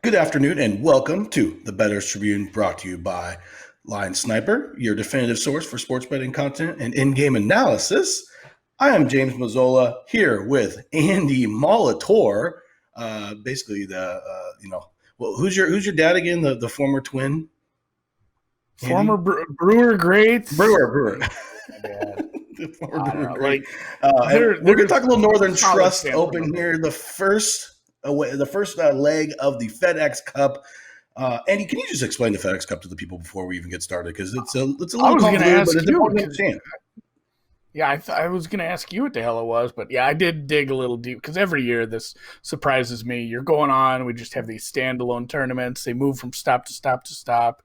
Good afternoon and welcome to the Bettor Tribune, brought to you by Line Sniper, your definitive source for sports betting content and in-game analysis. I am James Mazzola here with Andy Molitor. Who's your dad again? The former twin, former Brewer great. Brewer. The former Brewer great. We're going to talk a little Northern Trust Open here. The first leg of the FedEx Cup. Andy, can you just explain the FedEx Cup to the people before we even get started? Because it's a little convoluted, but it's important to understand. Yeah, I was going to ask you what the hell it was, but yeah, I did dig a little deep because every year this surprises me. You're going on, we just have these standalone tournaments. They move from stop to stop to stop,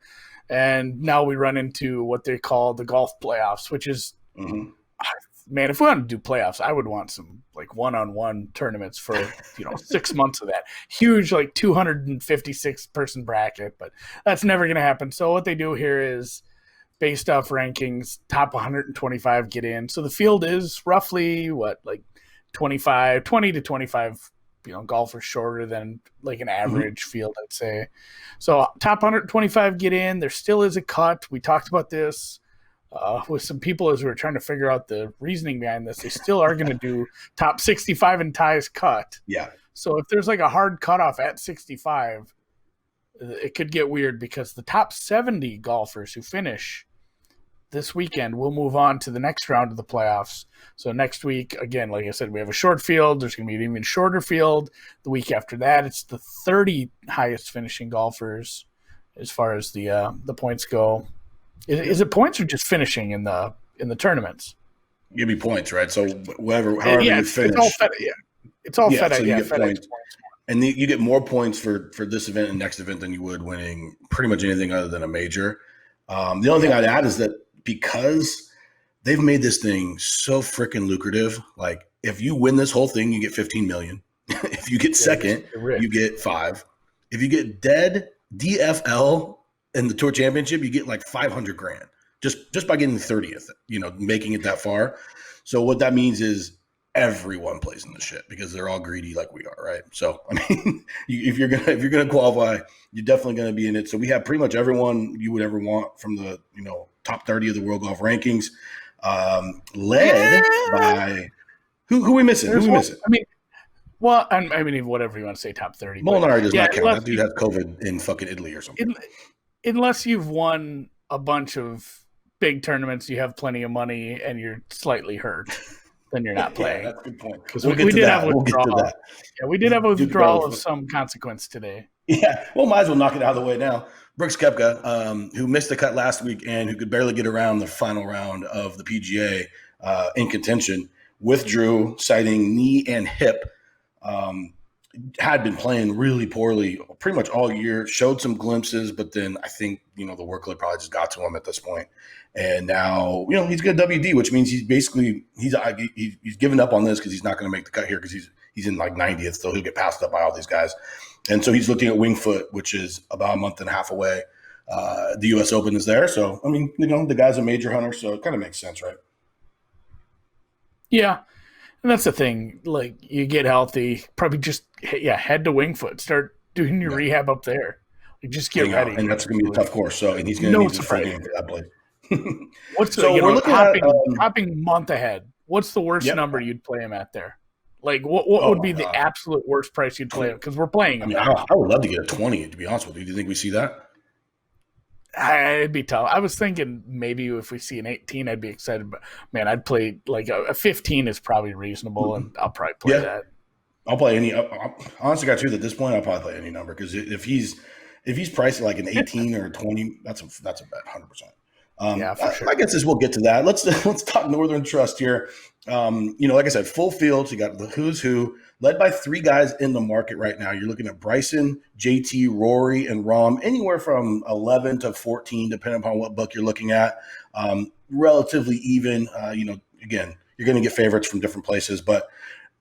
and now we run into what they call the golf playoffs, which is, man, if we want to do playoffs, I would want some like one-on-one tournaments for 6 months of that. Huge, like 256 person bracket, but that's never going to happen. So what they do here is, based off rankings, top 125 get in. So the field is roughly 20 to 25, golfers shorter than like an average field, I'd say. So top 125 get in. There still is a cut. We talked about this with some people as we were trying to figure out the reasoning behind this. They still are going to do top 65 and ties cut. Yeah. So if there's like a hard cutoff at 65, it could get weird because the top 70 golfers who finish this weekend will move on to the next round of the playoffs. So next week, again, like I said, we have a short field. There's going to be an even shorter field. The week after that, it's the 30 highest finishing golfers as far as the points go. Is it points or just finishing in the tournaments? Give me points, right? So however you finish. It's all FedEx. So you get points. And you get more points for this event and next event than you would winning pretty much anything other than a major. The only thing I'd add is that because they've made this thing so freaking lucrative, like if you win this whole thing, you get $15 million. If you get second, you get $5 million. If you get dead DFL in the Tour Championship, you get like $500,000 just by getting the 30th, making it that far. So what that means is everyone plays in the shit because they're all greedy like we are, right? So I mean, if you're gonna qualify, you're definitely gonna be in it. So we have pretty much everyone you would ever want from the top 30 of the world golf rankings, led by who we missing? I mean, whatever you want to say, top 30. Molinari does not count. That dude has COVID in fucking Italy or something. Unless you've won a bunch of big tournaments, you have plenty of money, and you're slightly hurt. Then you're not playing. That's a good point. Because we did have a withdrawal. Yeah, we did have a withdrawal of some consequence today. Yeah, well, might as well knock it out of the way now. Brooks Koepka, who missed the cut last week and who could barely get around the final round of the PGA in contention, withdrew, citing knee and hip. Had been playing really poorly pretty much all year, showed some glimpses, but then I think, the workload probably just got to him at this point. And now, he's got WD, which means he's given up on this because he's not going to make the cut here because he's in like 90th, so he'll get passed up by all these guys. And so he's looking at Winged Foot, which is about a month and a half away. The U.S. Open is there. So, I mean, the guy's a major hunter, so it kind of makes sense, right? Yeah. And that's the thing. Like, you get healthy, probably just, head to Winged Foot. Start doing your rehab up there. Like, just get ready. And that's going to be a tough course. So, and he's going to need the full game for that place. We're looking hopping month ahead. What's the worst number you'd play him at there? Like, what would be the absolute worst price you'd play him? Because we're playing him. I would love to get a 20, to be honest with you. Do you think we see that? It'd be tough. I was thinking maybe if we see an 18, I'd be excited. But, man, I'd play like a 15 is probably reasonable, and I'll probably play that. I'll play any. Honestly, got truth at this point, I'll probably play any number because if he's priced like an 18 or a 20, that's a bet, 100%. For sure. I guess we'll get to that. Let's talk Northern Trust here. Like I said, full field. You got the who's who, led by three guys in the market right now. You're looking at Bryson, JT, Rory, and Rahm, anywhere from 11 to 14, depending upon what book you're looking at. Relatively even. Again, you're going to get favorites from different places, but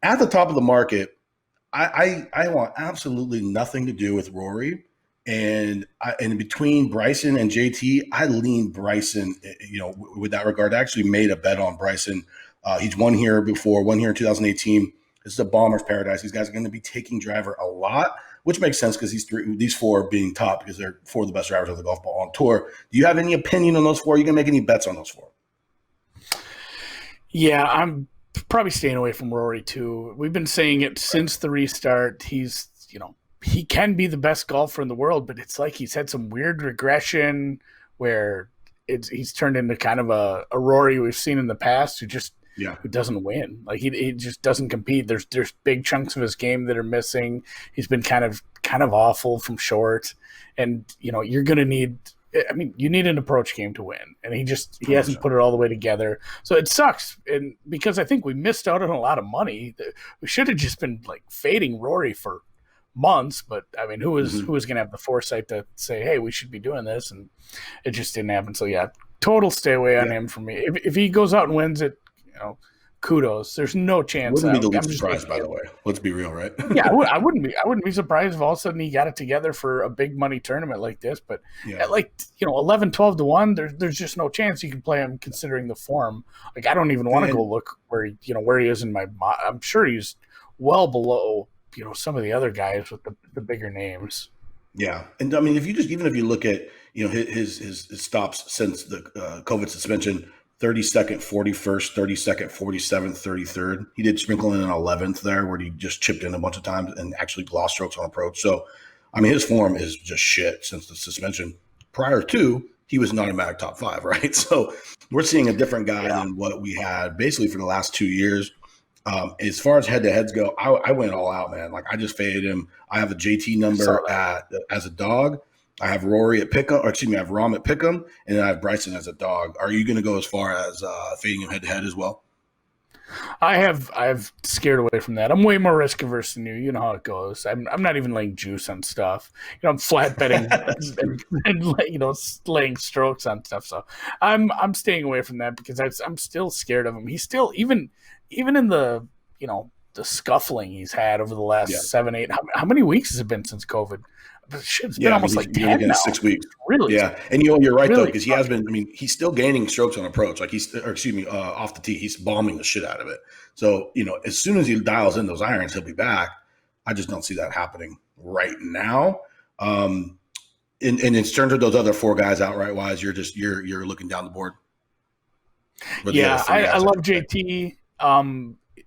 at the top of the market, I want absolutely nothing to do with Rory. And between Bryson and JT, I lean Bryson, with that regard. I actually made a bet on Bryson. He's won here before, won here in 2018. This is a bomber's paradise. These guys are going to be taking driver a lot. which makes sense because these four being top because they're four of the best drivers of the golf ball on tour. Do you have any opinion on those four? Are you going to make any bets on those four? Yeah, I'm probably staying away from Rory too. We've been saying it since the restart. He's, he can be the best golfer in the world, but it's like he's had some weird regression where he's turned into kind of a Rory we've seen in the past who doesn't win. Like he just doesn't compete. There's big chunks of his game that are missing. He's been kind of awful from short, and you're going to need. I mean, you need an approach game to win, and he hasn't put it all the way together. So it sucks, and because I think we missed out on a lot of money. We should have just been like fading Rory for months, but I mean, who was going to have the foresight to say, "Hey, we should be doing this," and it just didn't happen. So yeah, total stay away on him for me. If he goes out and wins it, kudos. There's no chance. Wouldn't be the least surprised, by the way. Let's be real, right? Yeah, I wouldn't be surprised if all of a sudden he got it together for a big money tournament like this. But at 11, 12 to 1, there's just no chance you can play him considering the form. Like I don't even want to go look where he is in my. I'm sure he's well below some of the other guys with the bigger names. Yeah, and I mean, if you look at his stops since the COVID suspension. 32nd, 41st, 32nd, 47th, 33rd. He did sprinkle in an 11th there where he just chipped in a bunch of times and actually lost strokes on approach. So, I mean, his form is just shit since the suspension. Prior to, he was an automatic top 5, right? So we're seeing a different guy than what we had basically for the last 2 years. As far as head-to-heads go, I went all out, man. Like, I just faded him. I have a JT number as a dog. I have Rory at Pick'em, I have Rahm at Pick'em, and then I have Bryson as a dog. Are you going to go as far as fading him head-to-head as well? I've scared away from that. I'm way more risk averse than you. You know how it goes. I'm not even laying juice on stuff. I'm flat betting and laying strokes on stuff. So I'm staying away from that because I'm still scared of him. He's still even in the the scuffling he's had over the last 7, 8. How many weeks has it been since COVID? It's been almost like 10 now. 6 weeks. Really? Yeah. And you're right, though, because he has been, I mean, he's still gaining strokes on approach. Like off the tee, he's bombing the shit out of it. So, as soon as he dials in those irons, he'll be back. I just don't see that happening right now. And in terms of those other four guys outright wise, you're looking down the board. Yeah, I love JT.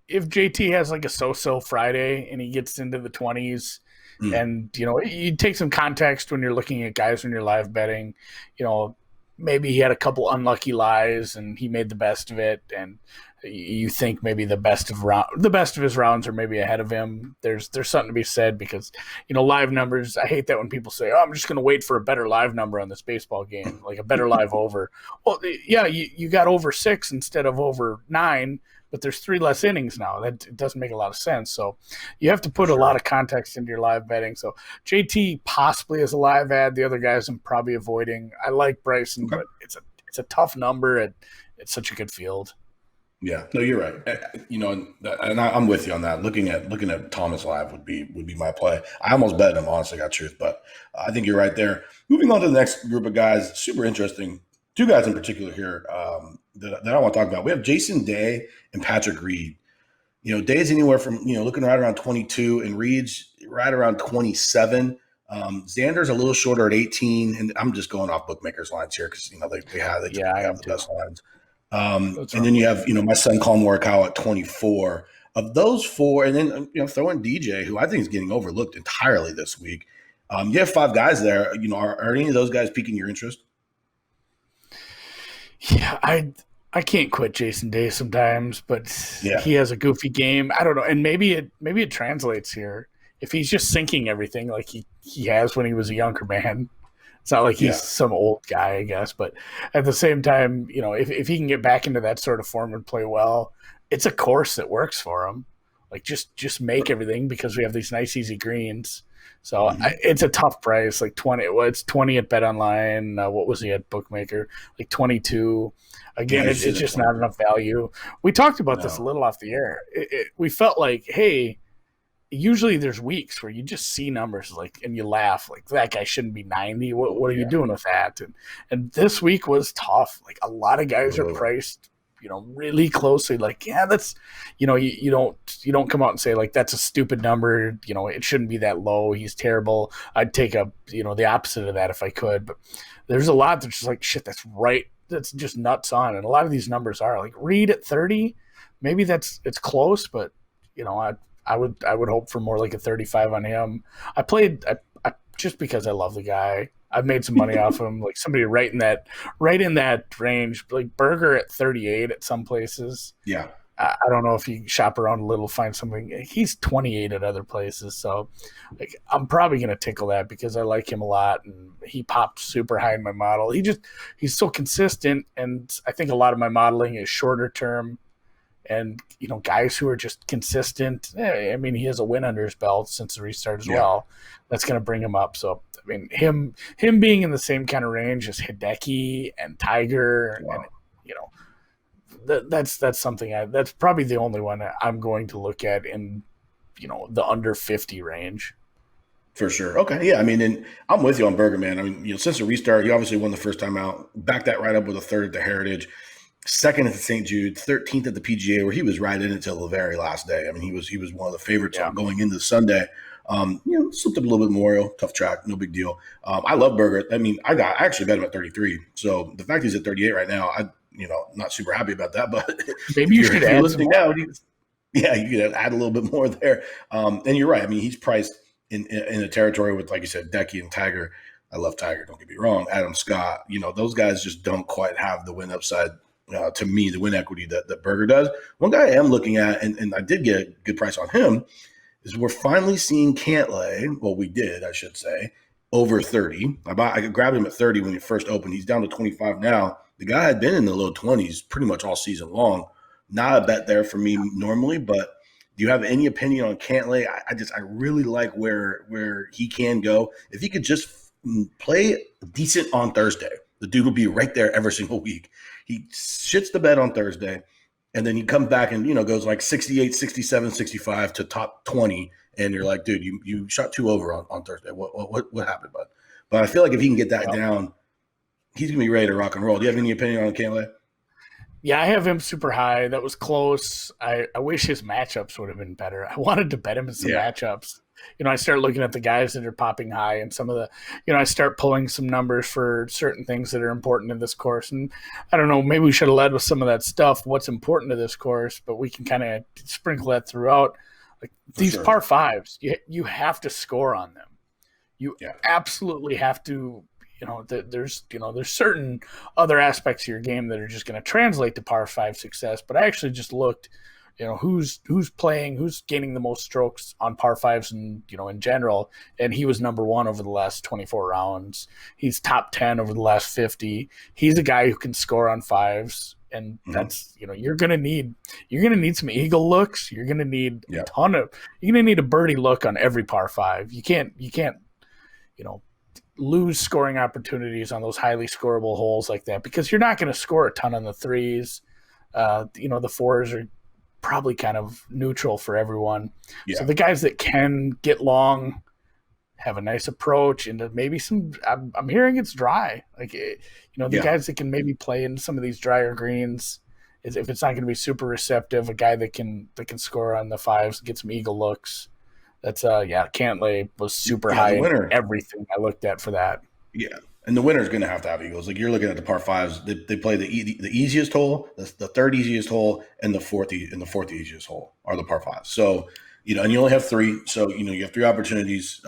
If JT has like a so-so Friday and he gets into the 20s, and you take some context when you're looking at guys when you're live betting. Maybe he had a couple unlucky lies and he made the best of it, and you think maybe the best of his rounds are maybe ahead of him. There's something to be said because live numbers. I hate that when people say, "Oh, I'm just going to wait for a better live number on this baseball game, like a better live over." Well, yeah, you got over 6 instead of over 9. But there's 3 less innings now. It doesn't make a lot of sense. So you have to put a lot of context into your live betting. So JT possibly is a live ad. The other guys I'm probably avoiding. I like Bryson, but it's a tough number. It's such a good field. Yeah, no, you're right. And I'm with you on that. Looking at Thomas live would be my play. I almost bet him, honestly, got truth, but I think you're right there. Moving on to the next group of guys, super interesting. 2 guys in particular here that I want to talk about. We have Jason Day and Patrick Reed. Day's anywhere from, looking right around 22 and Reed's right around 27. Xander's a little shorter at 18, and I'm just going off bookmakers lines here because, they have the best lines. And then you have, my son Colin Morikawa at 24. Of those 4, and then, throw in DJ, who I think is getting overlooked entirely this week. You have 5 guys there. Are any of those guys piquing your interest? Yeah, I can't quit Jason Day sometimes, but he has a goofy game. I don't know, and maybe it translates here. If he's just sinking everything like he has when he was a younger man, it's not like he's some old guy, I guess. But at the same time, if he can get back into that sort of form and play well, it's a course that works for him. Like just make everything because we have these nice easy greens. So it's a tough price, like 20. Well, it's 20 at Bet Online. What was he at Bookmaker? Like 22. Again, it's just not enough value. We talked about this a little off the air. We felt like, hey, usually there's weeks where you just see numbers and you laugh like that guy shouldn't be 90. What are you doing with that? And this week was tough. Like a lot of guys are priced, really closely, like, yeah, that's, you don't come out and say like, that's a stupid number. It shouldn't be that low. He's terrible. I'd take the opposite of that if I could, but there's a lot that's just like, shit, that's right. That's just nuts on. And a lot of these numbers are like Reed at 30, maybe it's close, but I would hope for more like a 35 on him. I just because I love the guy. I've made some money off him. Like somebody right in that range, like Berger at 38 at some places. Yeah. I don't know if you shop around a little, find something. He's 28 at other places. So like, I'm probably going to tickle that because I like him a lot. And he popped super high in my model. He's so consistent. And I think a lot of my modeling is shorter term. And, guys who are just consistent. I mean, he has a win under his belt since the restart as well. That's going to bring him up. So, I mean, him being in the same kind of range as Hideki and Tiger, and that's something that's probably the only one I'm going to look at in, the under 50 range. For sure. Okay. Yeah. I mean, and I'm with you on Berger, man. I mean, since the restart, he obviously won the first time out, backed that right up with a third at the Heritage. Second at the St. Jude, 13th at the PGA, where he was right in until the very last day. I mean, he was one of the favorites going into Sunday. Slipped up a little bit more, tough track, no big deal. I love Berger. I mean, I actually bet him at 33. So the fact he's at 38 right now, not super happy about that. But maybe you should add some more. You could add a little bit more there. And you're right. I mean, he's priced in a territory with, like you said, Decky and Tiger. I love Tiger. Don't get me wrong. Adam Scott. Those guys just don't quite have the win upside. To me, the win equity that Berger does. One guy I am looking at, and I did get a good price on him, is we're finally seeing Cantlay. Well, we did, I should say, over 30. I grabbed him at 30 when he first opened. He's down to 25 now. The guy had been in the low 20s pretty much all season long. Not a bet there for me normally, but do you have any opinion on Cantlay? I really like where he can go. If he could just play decent on Thursday, the dude will be right there every single week. He shits the bed on Thursday, and then he comes back and, goes like 68, 67, 65 to top 20. And you're like, dude, you shot 2 over on Thursday. What happened, bud? But I feel like if he can get that down, he's going to be ready to rock and roll. Do you have any opinion on Cantlay? Yeah, I have him super high. That was close. I wish his matchups would have been better. I wanted to bet him in some matchups. I start looking at the guys that are popping high and some of the, I start pulling some numbers for certain things that are important in this course. And I don't know, maybe we should have led with some of that stuff, what's important to this course, but we can kind of sprinkle that throughout. Like these par fives, you have to score on them. You absolutely have to, there's certain other aspects of your game that are just going to translate to par 5 success. But I actually just looked, who's playing, who's gaining the most strokes on par 5s and, in general. And he was number 1 over the last 24 rounds. He's top 10 over the last 50. He's a guy who can score on 5s. And that's, you're going to need some eagle looks. You're going to need you're going to need a birdie look on every par 5. You can't, lose scoring opportunities on those highly scoreable holes like that, because you're not going to score a ton on the 3s. The 4s are probably kind of neutral for everyone. Yeah. So the guys that can get long, have a nice approach into maybe some, I'm hearing it's dry. Like, the guys that can maybe play in some of these drier greens, is if it's not going to be super receptive, a guy that can score on the 5s, get some eagle looks. That's Cantlay was super high in everything I looked at for that. Yeah. And the winner's going to have eagles. Like you're looking at the par 5s, they play the easiest hole, the third easiest hole, and the fourth easiest hole are the par 5s. So, and you only have 3. So, you have 3 opportunities,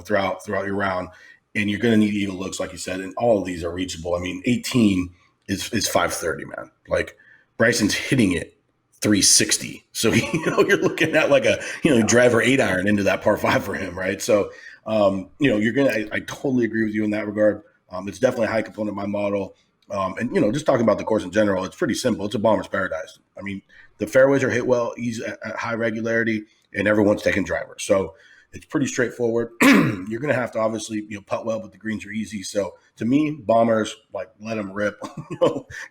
throughout your round, and you're going to need eagle looks, like you said, and all of these are reachable. I mean, 18 is 530, man. Like Bryson's hitting it 360. So, you're looking at like a, driver 8-iron into that par 5 for him, right? So, you're going to, I totally agree with you in that regard. It's definitely a high component of my model. And, just talking about the course in general, it's pretty simple. It's a bomber's paradise. I mean, the fairways are hit well, easy at high regularity, and everyone's taking drivers. So it's pretty straightforward. You're going to have to obviously, putt well, but the greens are easy. So to me, bombers, like, let them rip.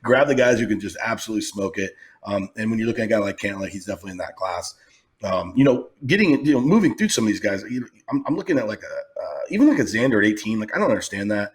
Grab the guys who can just absolutely smoke it. And when you're looking at a guy like Cantlay, he's definitely in that class. Moving through some of these guys, I'm looking at like even like a Xander at 18. Like, I don't understand that.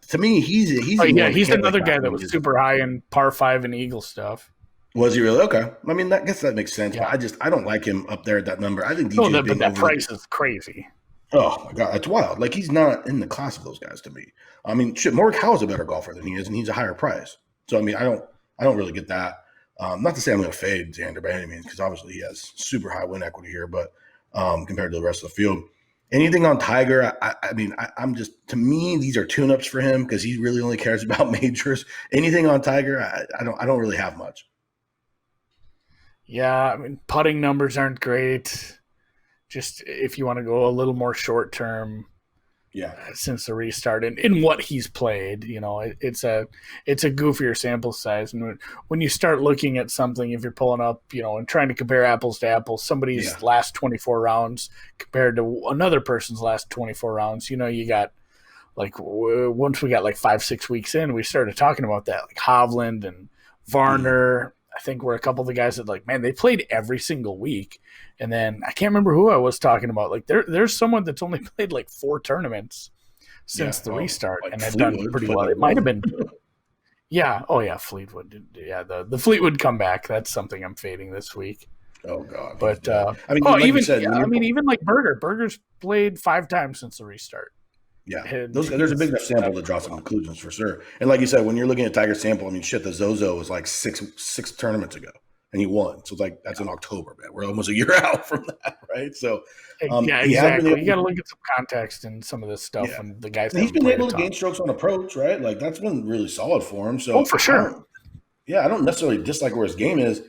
To me, he's Oh the yeah, one he's that can't another wait guy back that when was he's- super high in par 5 and Eagle stuff. Was he really? Okay. I mean, I guess that makes sense, Yeah. but I don't like him up there at that number. I think No, DJ's but being that overly. price is crazy. Oh my god, that's wild. Like he's not in the class of those guys to me. I mean, shit, Morikawa is a better golfer than he is, and he's a higher price. So I mean, I don't really get that. Not to say I'm going to fade Xander by any means, because obviously he has super high win equity here, but compared to the rest of the field, anything on Tiger, I'm just, to me, these are tune-ups for him because he really only cares about majors. Anything on Tiger, I don't really have much. Yeah, I mean, putting numbers aren't great. Just if you want to go a little more short term, Yeah, since the restart and in what he's played, it's a goofier sample size. And when you start looking at something, if you're pulling up, and trying to compare apples to apples, somebody's last 24 rounds compared to another person's last 24 rounds, you got like once we got like 5-6 weeks in, we started talking about that, like Hovland and Varner. I think we're a couple of the guys that man, they played every single week. And then I can't remember who I was talking about. Like there's someone that's only played like 4 tournaments since the restart, and had done pretty well. It might have been, yeah. Oh yeah, Fleetwood. Yeah, the Fleetwood comeback. That's something I'm fading this week. Oh god. But even like Berger's played 5 times since the restart. Yeah, there's a big enough sample to draw some conclusions for sure. And like you said, when you're looking at Tiger's sample, I mean, shit, the Zozo was like six tournaments ago, and he won. So it's like that's in October, man. We're almost a year out from that, right? So yeah, exactly. You got to look at some context and some of this stuff. Yeah. And the guys, he's been able to gain strokes on approach, right? Like that's been really solid for him. So for sure. I don't necessarily dislike where his game is.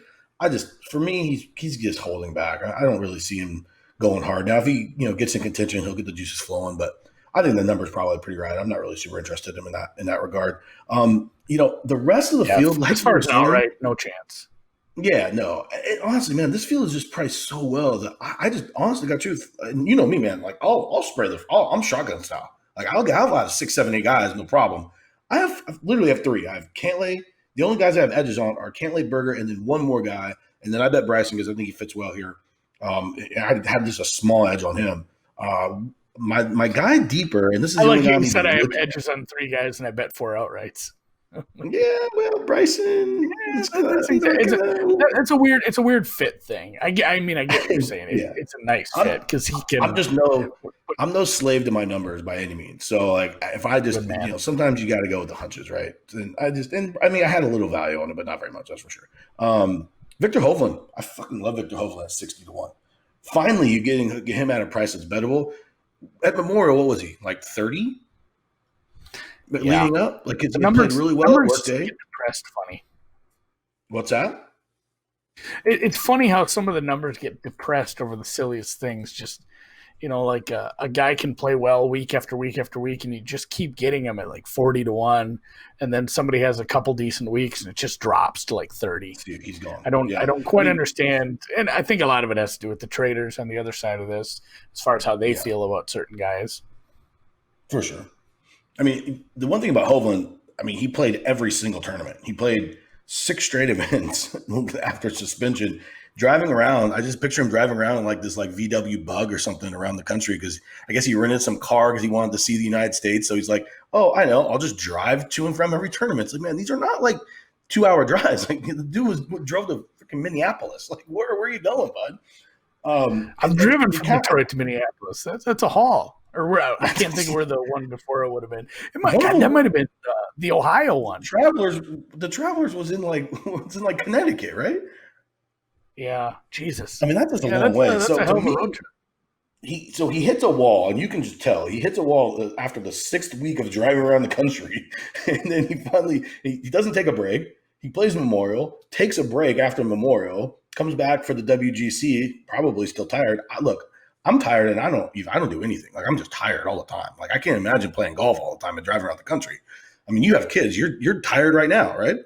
For me, he's just holding back. I don't really see him going hard. Now, if he gets in contention, he'll get the juices flowing, but I think the number's probably pretty right. I'm not really super interested in that regard. The rest of the field, as far as outright, no chance. Yeah, no. Honestly, man, this field is just priced so well that I just honestly got truth. And you know me, man. Like I'll spray I'm shotgun style. Like I'll have 6, 7, 8 guys, no problem. I literally have 3. I have Cantlay. The only guys I have edges on are Cantlay, Berger, and then one more guy. And then I bet Bryson because I think he fits well here. I had just a small edge on him. My guy deeper, and this is I like you said I have edges on 3 guys and I bet 4 outrights. Yeah, well, Bryson. It's a weird fit thing. I mean, I get what you're saying. It's a nice fit because he can. I'm no slave to my numbers by any means. So like, if I just sometimes you got to go with the hunches, right? And I had a little value on it, but not very much. That's for sure. Victor Hovland, I fucking love Victor Hovland at 60-1. Finally, you get him at a price that's bettable. At Memorial, what was he like 30? Leading up, like it's played really well at Workday. Get depressed funny. What's that? It's funny how some of the numbers get depressed over the silliest things. Just like a guy can play well week after week after week, and you just keep getting him at like 40-1, and then somebody has a couple decent weeks, and it just drops to like 30. Dude, he's gone. I don't quite understand, and I think a lot of it has to do with the traders on the other side of this, as far as how they feel about certain guys. For sure. I mean, the one thing about Hovland, he played every single tournament. He played 6 straight events after suspension. Driving around, I just picture him driving around in like this like VW Bug or something around the country because I guess he rented some car because he wanted to see the United States. So he's like, oh, I know, I'll just drive to and from every tournament. It's like, man, these are not like 2-hour drives. Like the dude drove to freaking Minneapolis. Like, where are you going, bud? I've driven from Detroit to Minneapolis. That's a haul. Or I can't think of where the one before it would have been. That might have been the Ohio one. The Travelers was in like Connecticut, right? Yeah, Jesus. That was a long way. That's a hell of a road trip. He hits a wall, and you can just tell he hits a wall after the 6th week of driving around the country, and then he finally he doesn't take a break. He plays Memorial, takes a break after Memorial, comes back for the WGC, probably still tired. I'm tired and I don't do anything. Like I'm just tired all the time. Like I can't imagine playing golf all the time and driving around the country. You have kids. You're tired right now, right?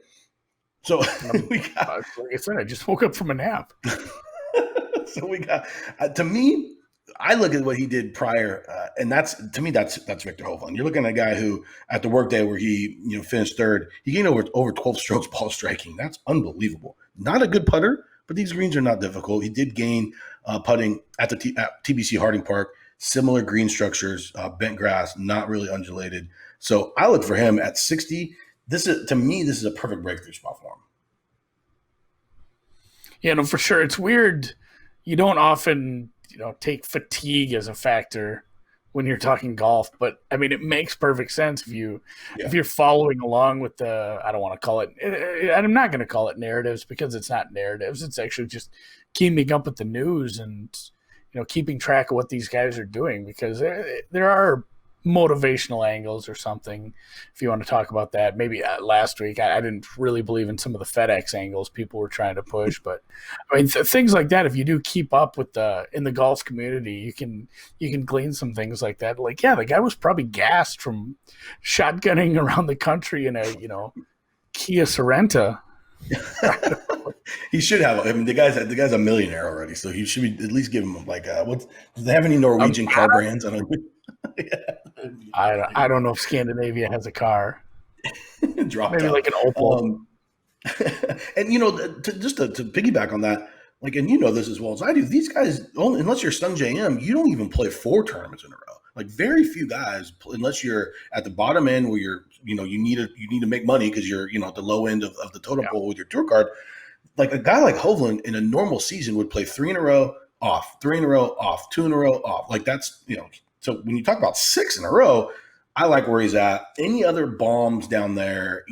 So like I said, I just woke up from a nap. So we got to me. I look at what he did prior, and that's Victor Hovland. You're looking at a guy who at the Workday where he finished 3rd, he gained over 12 strokes ball striking. That's unbelievable. Not a good putter, but these greens are not difficult. He did gain putting at TBC Harding Park similar green structures, bent grass, not really undulated. So I look for him at 60. This is a perfect breakthrough spot for him. Yeah, no, for sure. It's weird. You don't often, take fatigue as a factor when you're talking golf, but I mean, it makes perfect sense if you're following along with the. I don't want to call it. I'm not going to call it narratives because it's not narratives. It's actually just keeping up with the news and keeping track of what these guys are doing, because there are motivational angles or something, if you want to talk about that. Maybe last week I didn't really believe in some of the FedEx angles people were trying to push, but I mean things like that, if you do keep up with in the golf community, you can glean some things like that. Like, yeah, the guy was probably gassed from shotgunning around the country in a Kia Sorento. He should have. I mean, the guy's a millionaire already, so he should be at least give him like do they have any Norwegian car brands? I don't. I don't know if Scandinavia has a car. Drop maybe down. Like an Opel. And just to piggyback on that, like, and this as well as I do, these guys, unless you're Sung JM, you don't even play 4 tournaments in a row. Like, very few guys, unless you're at the bottom end where you're, you need to make money because you're, at the low end of the totem pole with your tour card. Like, a guy like Hovland in a normal season would play 3 in a row, off, 3 in a row, off, 2 in a row, off. Like, that's, so when you talk about 6 in a row, I like where he's at. Any other bombs down there,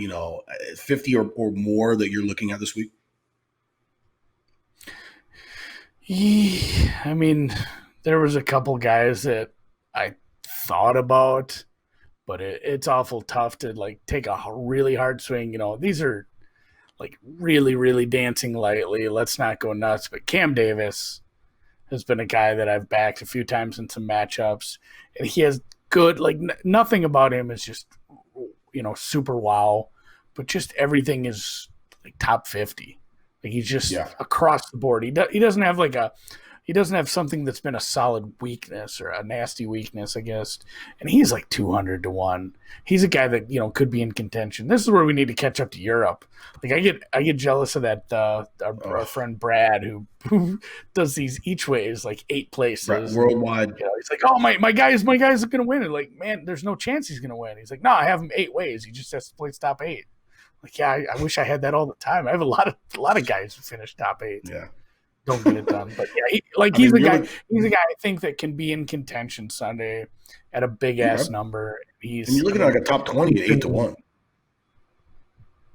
50 or more that you're looking at this week? Yeah, I mean, there was a couple guys that I thought about, but it's awful tough to like take a really hard swing. These are like really, really dancing lightly. Let's not go nuts. But Cam Davis has been a guy that I've backed a few times in some matchups, and he has good, like nothing about him is just, super wow, but just everything is like top 50. Like, he's just across the board. He doesn't have he doesn't have something that's been a solid weakness or a nasty weakness, I guess. And he's like 200 to 1. He's a guy that, could be in contention. This is where we need to catch up to Europe. Like, I get jealous of that our friend Brad who does these each ways, like 8 places. Right, worldwide. He's like, oh, my guy's going to win. And like, man, there's no chance he's going to win. He's like, no, I have him 8 ways. He just has to play top 8. Like, yeah, I wish I had that all the time. I have a lot of guys who finish top 8. Yeah. Don't get it done. But yeah, he's a guy I think that can be in contention Sunday at a big ass number. And you're looking at like a top 20 at 8 to 1.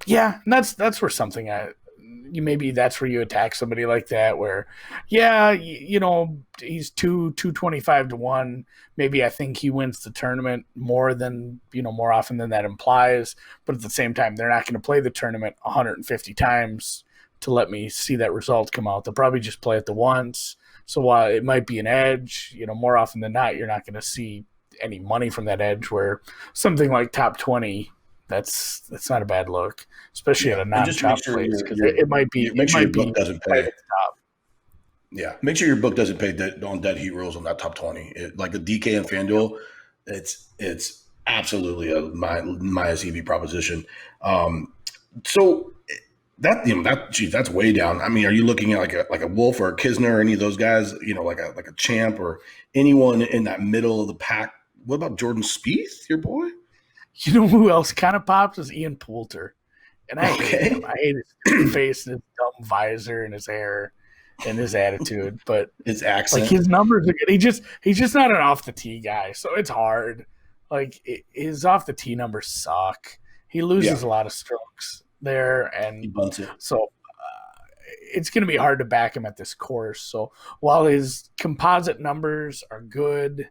Yeah, and that's where something that's where you attack somebody like that where, yeah, he's 225 to 1. Maybe I think he wins the tournament more often than that implies. But at the same time, they're not going to play the tournament 150 times to let me see that result come out. They'll probably just play it the once. So while it might be an edge, more often than not, you're not going to see any money from that edge, where something like top 20, that's not a bad look, especially at a non-top place, because it might be. Make sure your book doesn't pay. Yeah, make sure your book doesn't pay on dead heat rules on that top 20. Like a DK and FanDuel, it's absolutely a minus EV proposition. So that's way down. I mean, are you looking at like a Wolf or a Kisner or any of those guys? Like a Champ or anyone in that middle of the pack? What about Jordan Spieth, your boy? You know who else kind of pops is Ian Poulter, and I hate him. I hate his face and his dumb visor and his hair and his attitude, but his accent, like his numbers are good. He's just not an off the tee guy, so it's hard. Like his off the tee numbers suck. He loses a lot of strokes there, and he bunts it. So it's going to be hard to back him at this course. So while his composite numbers are good,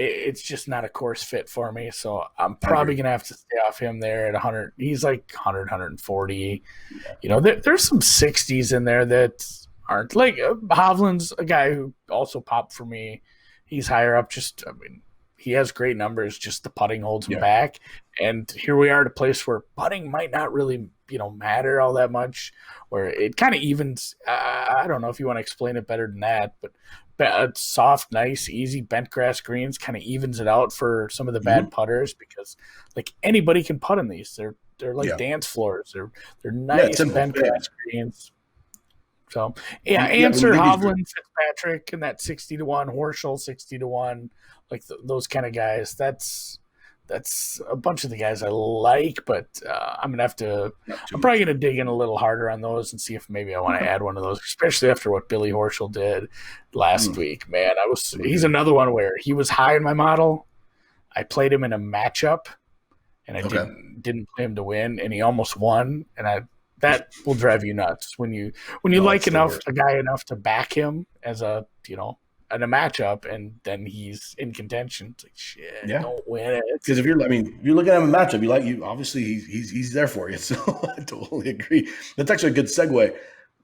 it's just not a course fit for me. So I'm probably going to have to stay off him there at 100. He's like 100, 140. There's some 60s in there that aren't like Hovland's a guy who also popped for me. He's higher up. He has great numbers. Just the putting holds him back. And here we are at a place where putting might not really, matter all that much, where it kind of evens. I don't know if you want to explain it better than that, but soft, nice, easy bent grass greens kind of evens it out for some of the bad putters, because like anybody can putt in these. They're like dance floors. They're nice bent grass greens. So yeah, answer Hovland, Fitzpatrick, and that 60-1, Horschel 60-1, like those kind of guys. That's a bunch of the guys I like, but I'm probably gonna dig in a little harder on those and see if maybe I want to add one of those, especially after what Billy Horschel did last week. Man, he's another one where he was high in my model. I played him in a matchup, and I didn't play him to win, and he almost won, and that will drive you nuts when you like a guy enough to back him as a in a matchup, and then he's in contention. It's like, shit, don't win it. Because if you're looking at him in a matchup, obviously he's there for you. So I totally agree. That's actually a good segue.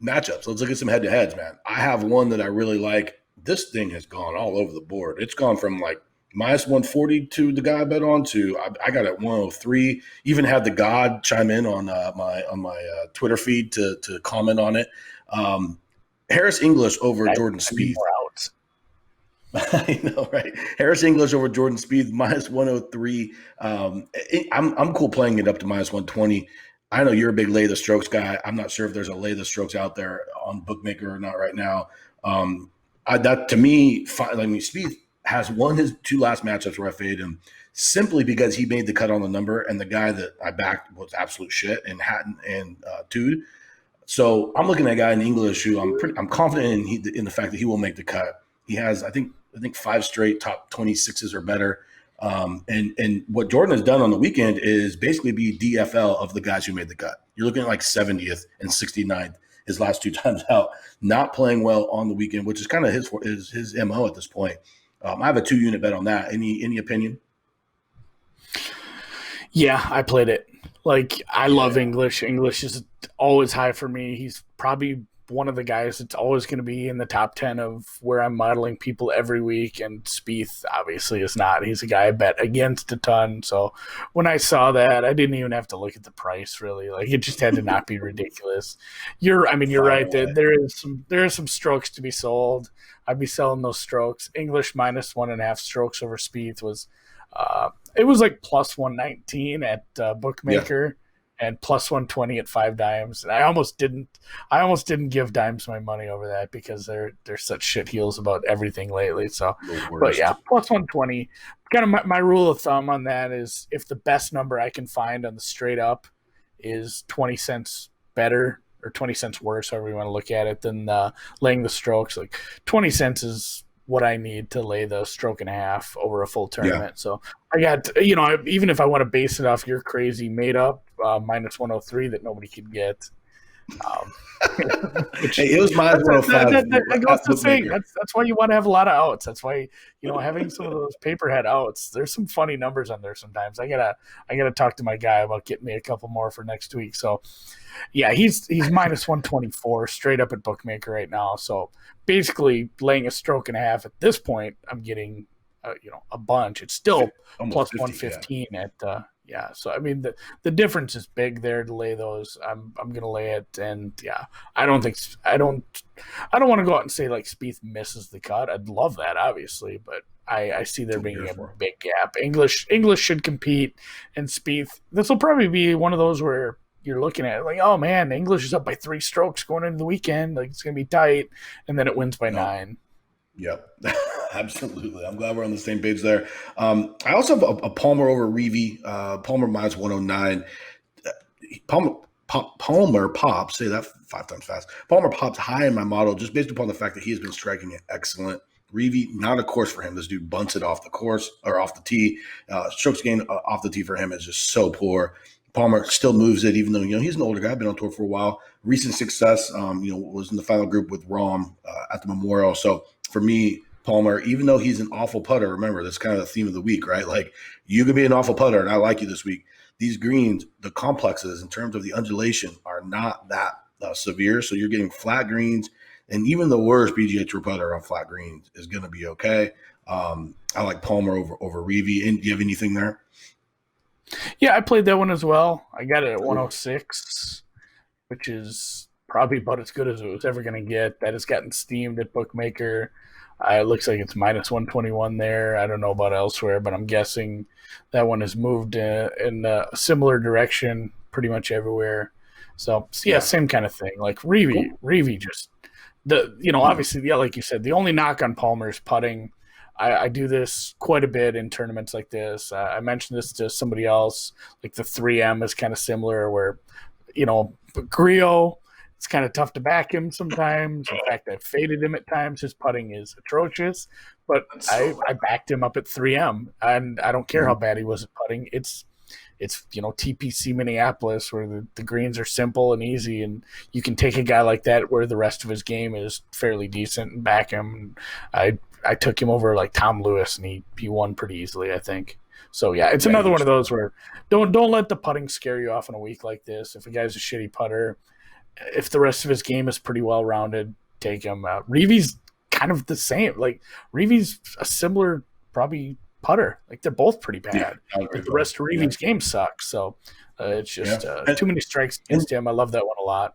Matchups. Let's look at some head-to-heads, man. I have one that I really like. This thing has gone all over the board. It's gone from like minus 140 to the guy I bet on to I got it 103. Even had the God chime in on my Twitter feed to comment on it. Harris English over Jordan Spieth. I know, right? Harris English over Jordan Spieth minus 103. I'm cool playing it up to minus 120. I know you're a big lay the strokes guy. I'm not sure if there's a lay the strokes out there on Bookmaker or not right now. That to me, Spieth has won his 2 last matchups where I faded him simply because he made the cut on the number, and the guy that I backed was absolute shit in Hatton and Tude. So I'm looking at a guy in English who I'm confident in the fact that he will make the cut. He has, I think 5 straight top 26s or better. And what Jordan has done on the weekend is basically be DFL of the guys who made the cut. You're looking at like 70th and 69th his last 2 times out, not playing well on the weekend, which is kind of his MO at this point. I have a 2-unit bet on that. Any opinion? Yeah, I played it. Like, I love English. English is always high for me. He's probably one of the guys that's always going to be in the top 10 of where I'm modeling people every week, and Spieth obviously is not. He's a guy I bet against a ton. So when I saw that, I didn't even have to look at the price really. Like, it just had to not be ridiculous. You're right. There is some strokes to be sold. I'd be selling those strokes. English minus 1.5 strokes over Spieth was it was like plus 119 at Bookmaker. And plus 120 at 5 dimes. And I almost didn't give dimes my money over that because they're such shit heels about everything lately. So, but yeah, plus 120. Kind of my rule of thumb on that is if the best number I can find on the straight up is 20 cents better or 20 cents worse, however you want to look at it, than laying the strokes. Like 20 cents is what I need to lay the stroke and a half over a full tournament. Yeah. So I got, even if I want to base it off your crazy made up minus 103 that nobody could get. It was minus 105. That's why you want to have a lot of outs. That's why, having some of those paperhead outs, there's some funny numbers on there sometimes. I gotta talk to my guy about getting me a couple more for next week. So yeah, he's minus 124 straight up at Bookmaker right now. So basically laying a stroke and a half at this point, I'm getting a bunch. It's still plus 50, 115 at so I mean the difference is big there to lay those. I'm gonna lay it, and I don't want to go out and say like Spieth misses the cut. I'd love that obviously, but I see there being a big gap. English should compete, and Spieth, this will probably be one of those where you're looking at it like, oh man, English is up by 3 strokes going into the weekend, like it's gonna be tight, and then it wins by 9. Yep, absolutely. I'm glad we're on the same page there. I also have a Palmer over Reeve. Palmer minus 109. Palmer pops, say that 5 times fast. Palmer pops high in my model just based upon the fact that he has been striking it excellent. Reeve, not a course for him. This dude bunts it off the course or off the tee. Strokes gained off the tee for him is just so poor. Palmer still moves it, even though he's an older guy, been on tour for a while. Recent success, was in the final group with Rahm at the Memorial. So for me, Palmer, even though he's an awful putter, remember that's kind of the theme of the week, right? Like you could be an awful putter, and I like you this week. These greens, the complexes in terms of the undulation are not that severe, so you're getting flat greens, and even the worst PGA Tour putter on flat greens is going to be okay. I like Palmer over Reeve. And do you have anything there? Yeah, I played that one as well. I got it at 106, which is probably about as good as it was ever going to get. That has gotten steamed at Bookmaker. It looks like it's minus 121 there. I don't know about elsewhere, but I'm guessing that one has moved in a similar direction pretty much everywhere. So yeah, same kind of thing. Like Reeve just Obviously, yeah, like you said, the only knock on Palmer is putting. I do this quite a bit in tournaments like this. I mentioned this to somebody else. Like the 3M is kind of similar, where Grillo, it's kind of tough to back him sometimes. In fact, I've faded him at times. His putting is atrocious, but I backed him up at 3M, and I don't care how bad he was at putting. It's TPC Minneapolis, where the greens are simple and easy, and you can take a guy like that where the rest of his game is fairly decent and back him. And I took him over like Tom Lewis, and he won pretty easily, I think. So yeah, it's another one of those where don't let the putting scare you off in a week like this. If a guy's a shitty putter, if the rest of his game is pretty well rounded, take him. Reevy's kind of the same. Like Reevy's a similar probably putter. Like they're both pretty bad. But the rest of Reevy's game sucks. So it's just too many strikes against him. I love that one a lot.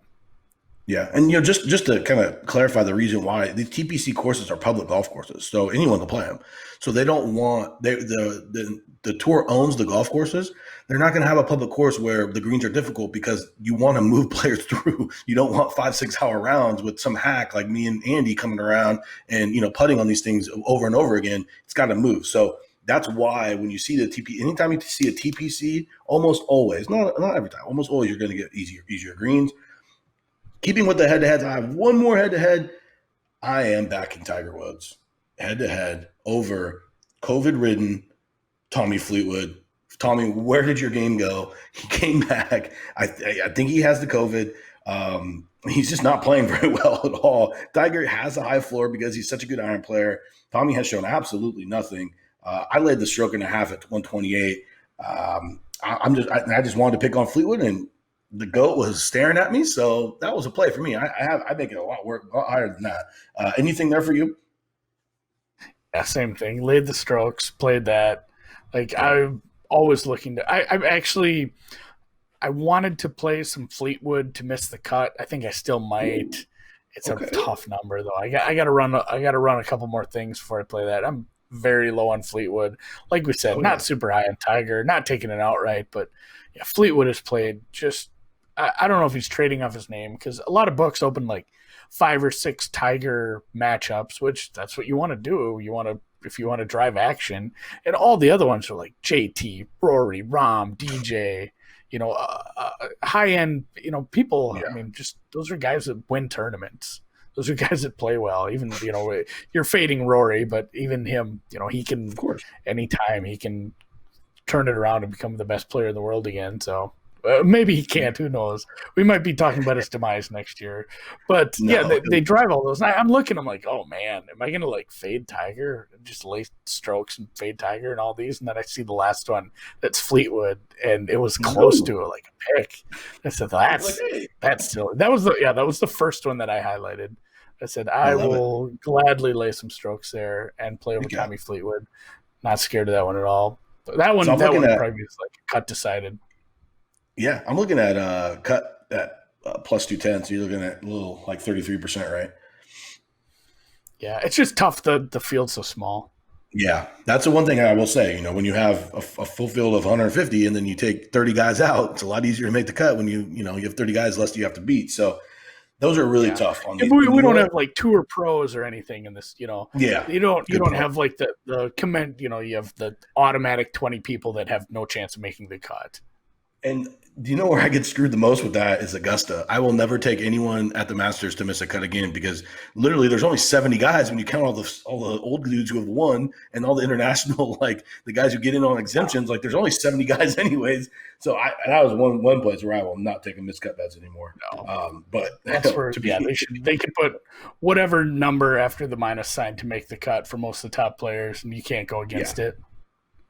Yeah, and just to kind of clarify the reason why, the TPC courses are public golf courses, so anyone can play them. So they don't want the tour owns the golf courses. They're not going to have a public course where the greens are difficult because you want to move players through. You don't want 5-6 hour rounds with some hack like me and Andy coming around and putting on these things over and over again. It's got to move. So that's why when you see the anytime you see a TPC, almost always, not every time, almost always you're going to get easier greens. Keeping with the head-to-heads, I have one more head-to-head. I am backing Tiger Woods head-to-head over COVID-ridden Tommy Fleetwood. Tommy, where did your game go? He came back. I think he has the COVID. He's just not playing very well at all. Tiger has a high floor because he's such a good iron player. Tommy has shown absolutely nothing. I laid the stroke and a half at 128. I just wanted to pick on Fleetwood, and the GOAT was staring at me, so that was a play for me. I make it a lot higher than that. Anything there for you? Yeah, same thing. Laid the strokes, played that. Like I'm always looking to. I wanted to play some Fleetwood to miss the cut. I think I still might. It's a tough number though. I got to run a couple more things before I play that. I'm very low on Fleetwood. Like we said, not super high on Tiger, not taking it outright, but yeah, Fleetwood has played just. I don't know if he's trading off his name because a lot of books open like 5 or 6 Tiger matchups, which that's what you want to do. If you want to drive action, and all the other ones are like JT, Rory, Rahm, DJ, high end, people. Yeah. I mean, just those are guys that win tournaments. Those are guys that play well. Even you're fading Rory, but even him, he can, of course, anytime he can turn it around and become the best player in the world again. So. Maybe he can't. Who knows? We might be talking about his demise next year. But they drive all those. And I'm looking. I'm like, oh man, am I going to fade Tiger and just lay strokes and fade Tiger and all these? And then I see the last one that's Fleetwood, and it was close to a pick. I said that's silly. That was the first one that I highlighted. I said I will gladly lay some strokes there and play over Tommy Fleetwood. Not scared of that one at all. But that one probably is a cut decided. Yeah, I'm looking at cut at plus 210, so you're looking at a little 33%, right? Yeah, it's just tough. The field's so small. Yeah, that's the one thing I will say. When you have a full field of 150 and then you take 30 guys out, it's a lot easier to make the cut when you have 30 guys less you have to beat. So those are really tough. We don't have tour pros or anything in this. Yeah, you don't have the comment. You have the automatic 20 people that have no chance of making the cut. And do you know where I get screwed the most with that is Augusta. I will never take anyone at the Masters to miss a cut again because literally there's only 70 guys when you count all the old dudes who have won and all the international, the guys who get in on exemptions. There's only 70 guys anyways. So that was one place where I will not take a miscut bets anymore. No. But that's where they could put whatever number after the minus sign to make the cut for most of the top players, and you can't go against it.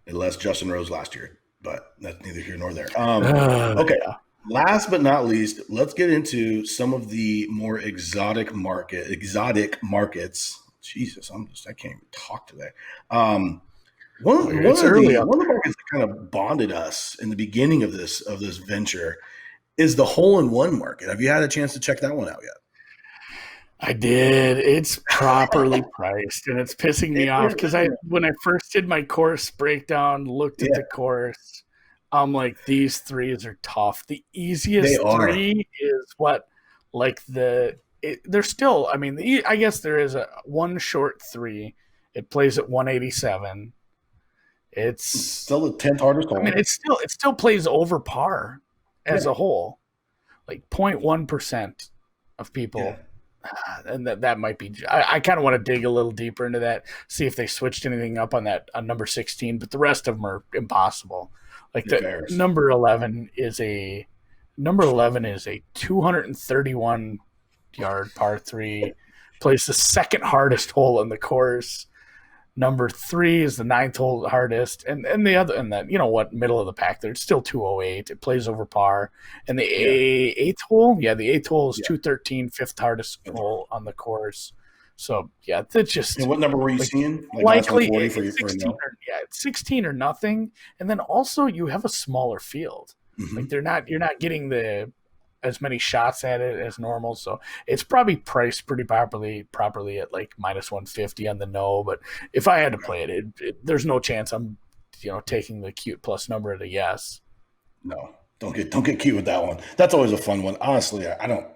Unless Justin Rose last year. But that's neither here nor there. Okay. Last but not least, let's get into some of the more exotic markets. Jesus, I can't even talk today. One of the markets that kind of bonded us in the beginning of this venture is the hole-in-one market. Have you had a chance to check that one out yet? I did. It's properly priced, and it's pissing me off because when I first did my course breakdown, looked at the course, I'm like, these threes are tough. The easiest three is the there's still, I mean, I guess there is a one short 3. It plays at 187. It's Still the 10th hardest hole. I mean, it still plays over par as a whole, like 0.1% of people. Yeah. And that might be. I kind of want to dig a little deeper into that, see if they switched anything up on number 16. But the rest of them are impossible. Like the number 11 is a 231 yard par 3. Plays the second hardest hole in the course. Number 3 is the 9th hole hardest, and the other, and that, middle of the pack there. It's still 208. It plays over par, and the 8th hole, the 8th hole is 213, 5th hardest hole on the course. So that's just. And what number were you seeing? Likely, it's 16 it's 16 or nothing, and then also you have a smaller field. Mm-hmm. Like you're not getting as many shots at it as normal, so it's probably priced pretty properly at like -150 on the no. But if I had to play it, there's no chance I'm, taking the cute plus number at a yes. No, don't get cute with that one. That's always a fun one. Honestly, I don't.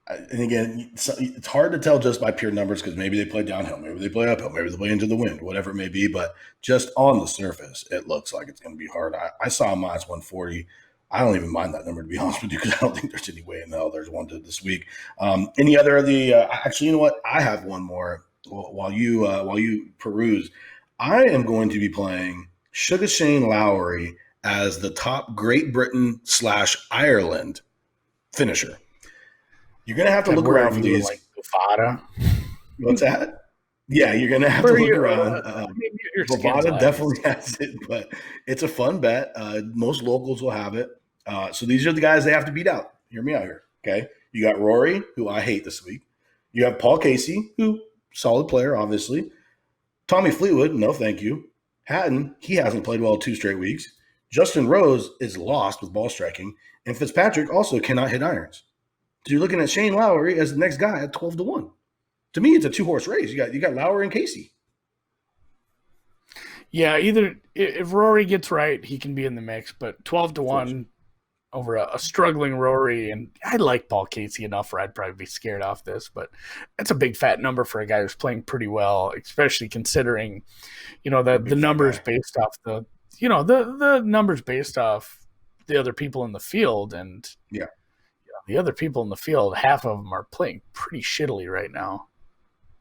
And again, it's hard to tell just by pure numbers because maybe they play downhill, maybe they play uphill, maybe they play into the wind, whatever it may be. But just on the surface, it looks like it's going to be hard. I saw -140. I don't even mind that number, to be honest with you, because I don't think there's any way in hell there's one to this week. Any other of the actually, you know what? I have one more while you peruse. I am going to be playing Sugar Shane Lowry as the top Great Britain / Ireland finisher. You're going to have to look around for these. Like Bovada. What's that? Yeah, you're going to have to look around. Bovada definitely has it, but it's a fun bet. Most locals will have it. So these are the guys they have to beat out. Hear me out here, okay? You got Rory, who I hate this week. You have Paul Casey, who solid player, obviously. Tommy Fleetwood, no thank you. Hatton, he hasn't played well 2 straight weeks. Justin Rose is lost with ball striking. And Fitzpatrick also cannot hit irons. So you're looking at Shane Lowry as the next guy at 12-1. To me, it's a 2-horse race. You got Lowry and Casey. Yeah, either if Rory gets right, he can be in the mix, but 12-1 over a struggling Rory, and I like Paul Casey enough where I'd probably be scared off this, but that's a big fat number for a guy who's playing pretty well, especially considering, the numbers based off the numbers based off the other people in the field, and the other people in the field, half of them are playing pretty shittily right now.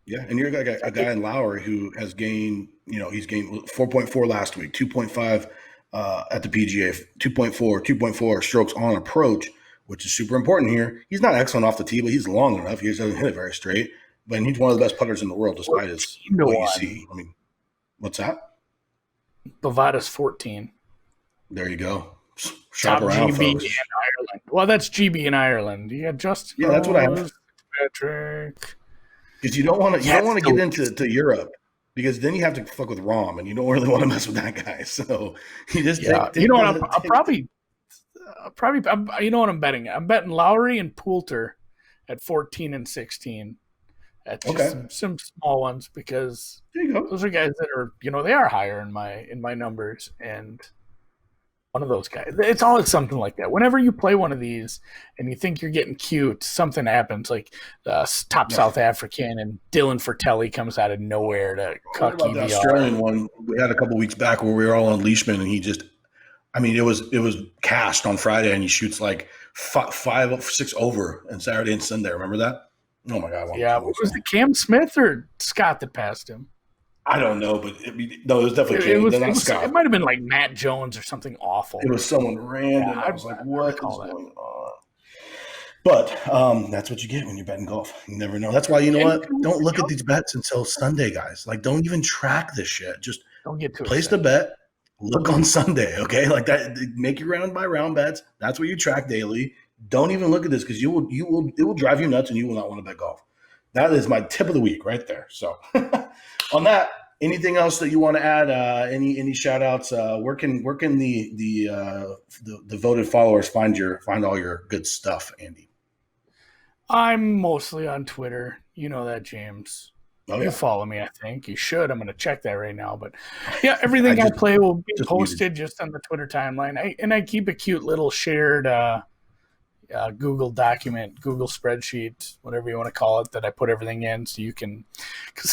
Yeah, and you're a guy in Lowry who has gained, he's gained 4.4 last week, 2.5 at the PGA, 2.4 strokes on approach, which is super important here. He's not excellent off the tee, but he's long enough. He just doesn't hit it very straight. But he's one of the best putters in the world, despite what you see. I mean, what's that? Bovada's 14. There you go. Shop top around, GB folks. in Ireland. Well, that's GB in Ireland. You got Justin. Yeah, that's what I have. Patrick. Because you don't want to get into Europe, because then you have to fuck with Rom, and you don't really want to mess with that guy. So you just you know what? I'll probably you know what I'm betting? I'm betting Lowry and Poulter at 14 and 16. At just some small ones, because there you go. Those are guys that are they are higher in my numbers, and one of those guys. It's always something like that. Whenever you play one of these and you think you're getting cute, something happens. Like top South African and Dylan Fratelli comes out of nowhere to cut the Australian one we had a couple weeks back where we were all on Leishman, and he just, it was cast on Friday, and he shoots like 5 6 over on Saturday and Sunday. Remember that? Oh my God! Was it Cam Smith or Scott that passed him? I don't know, but it was definitely Cam. It might have been like Matt Jones or something awful. It was someone random. I was like, what is going on? But that's what you get when you're betting golf. You never know. That's why, what? Don't look at these bets until Sunday, guys. Like, don't even track this shit. Just don't get to place the bet. Look on Sunday, okay? Like that. Make your round by round bets. That's what you track daily. Don't even look at this, because it will drive you nuts, and you will not want to bet golf. That is my tip of the week right there. So on that, anything else that you want to add? Any shout outs? Where can the devoted followers find all your good stuff, Andy? I'm mostly on Twitter. You know that, James. Oh, You follow me, I think. You should. I'm going to check that right now. But yeah, everything I play will be posted just on the Twitter timeline. I keep a cute little shared Google document, Google spreadsheet, whatever you want to call it, that I put everything in, so you can, because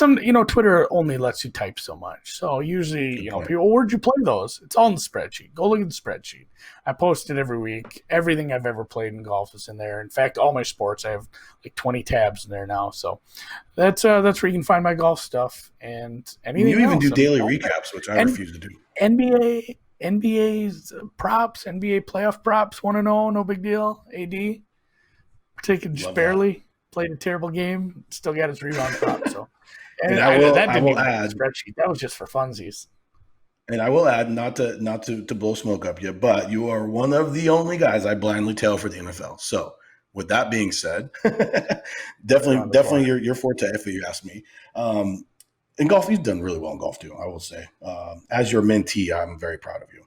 Twitter only lets you type so much. So usually, people, where'd you play those? It's all in the spreadsheet. Go look at the spreadsheet. I post it every week. Everything I've ever played in golf is in there. In fact, all my sports, I have like 20 tabs in there now. So that's where you can find my golf stuff and anything. You even else. do daily recaps, which I refuse to do. NBA's props, NBA playoff props, 1-0, no big deal. AD, taking just barely, played a terrible game, still got his rebound prop. So, and I will add, spreadsheet. That was just for funsies. And I will add, not to blow smoke up you, but you are one of the only guys I blindly tail for the NFL. So, with that being said, definitely your forte, if you ask me. In golf, you've done really well in golf too, I will say. As your mentee, I'm very proud of you.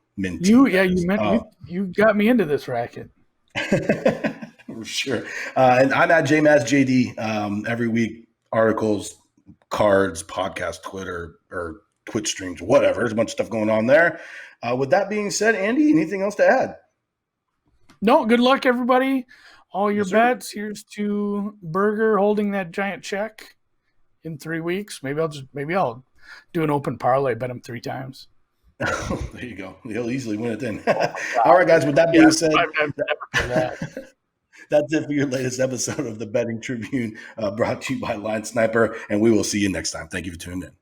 You got me into this racket. For sure. And I'm at JMazJD every week. Articles, cards, podcast, Twitter, or Twitch streams, whatever. There's a bunch of stuff going on there. With that being said, Andy, anything else to add? No, good luck, everybody. All your bets. Here's to Berger holding that giant check in 3 weeks. Maybe I'll do an open parlay, bet him 3 times. There you go. He'll easily win it then. All right, guys, with that being said, that's it for your latest episode of the Betting Tribune, brought to you by Line Sniper, and we will see you next time. Thank you for tuning in.